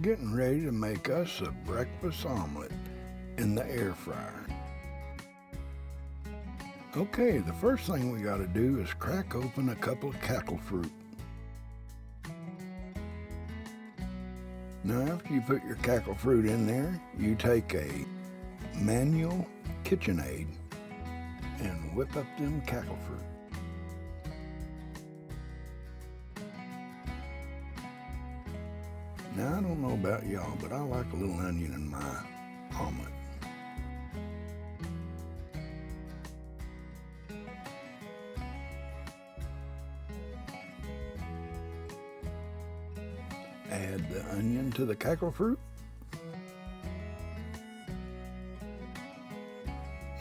getting ready to make us a breakfast omelet in the air fryer. Okay, the first thing we gotta do is crack open a couple of Cackle Fruit. Now after you put your Cackle Fruit in there, you take a manual KitchenAid and whip up them Cackle Fruit. Now I don't know about y'all, but I like a little onion in my omelet. Add the onion to the Cackle Fruit.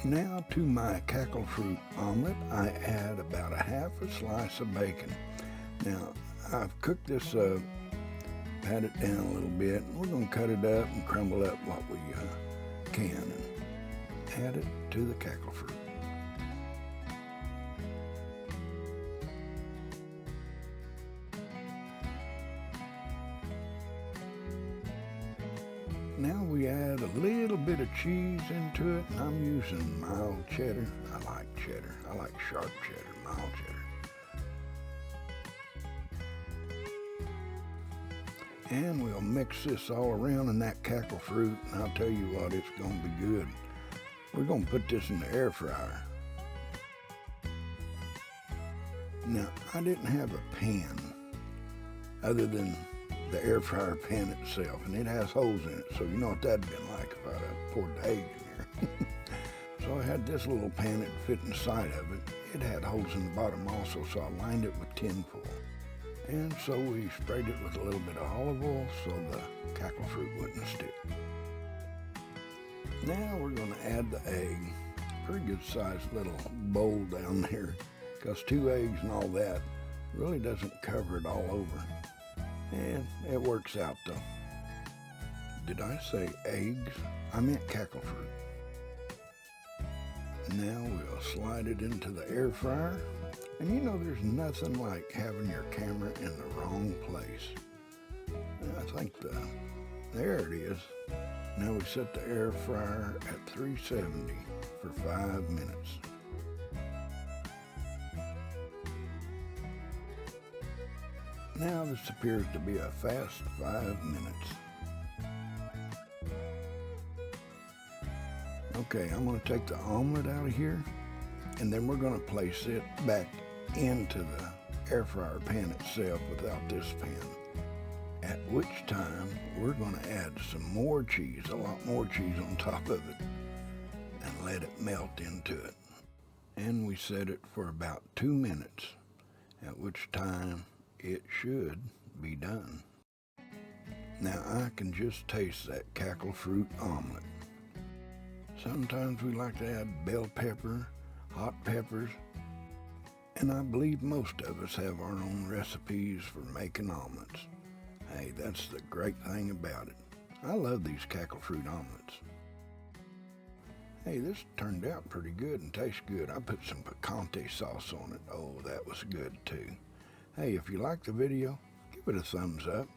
Now to my Cackle Fruit omelet, I add about a half a slice of bacon. Now I've cooked this up, pat it down a little bit, and we're going to cut it up and crumble up what we can and add it to the Cackle Fruit. Now we add a little bit of cheese into it, and I'm using mild cheddar. I like cheddar. I like sharp cheddar, mild cheddar. And we'll mix this all around in that Cackle Fruit, and I'll tell you what, it's going to be good. We're going to put this in the air fryer. Now, I didn't have a pan other than the air fryer pan itself, and it has holes in it, so you know what that'd been like if I'd have poured the egg in there. So I had this little pan that fit inside of it. It had holes in the bottom also, so I lined it with tin foil. And so we sprayed it with a little bit of olive oil so the Cackle Fruit wouldn't stick. Now we're going to add the egg. Pretty good sized little bowl down there, because 2 eggs and all that really doesn't cover it all over. And it works out though. Did I say eggs? I meant Cackle Fruit. Now we'll slide it into the air fryer. And you know there's nothing like having your camera in the wrong place. I think there it is. Now we set the air fryer at 370 for 5 minutes. Now this appears to be a fast 5 minutes. Okay, I'm going to take the omelet out of here, and then we're going to place it back into the air fryer pan itself without this pan. At which time we're going to add some more cheese, a lot more cheese on top of it, and let it melt into it. And we set it for about 2 minutes, at which time it should be done. Now I can just taste that Cackle Fruit omelet. Sometimes we like to add bell pepper, hot peppers, and I believe most of us have our own recipes for making omelets. Hey, that's the great thing about it. I love these Cackle Fruit omelets. Hey, this turned out pretty good and tastes good. I put some picante sauce on it. Oh, that was good too. Hey, if you like the video, give it a thumbs up.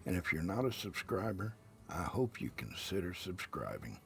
And if you're not a subscriber, I hope you consider subscribing.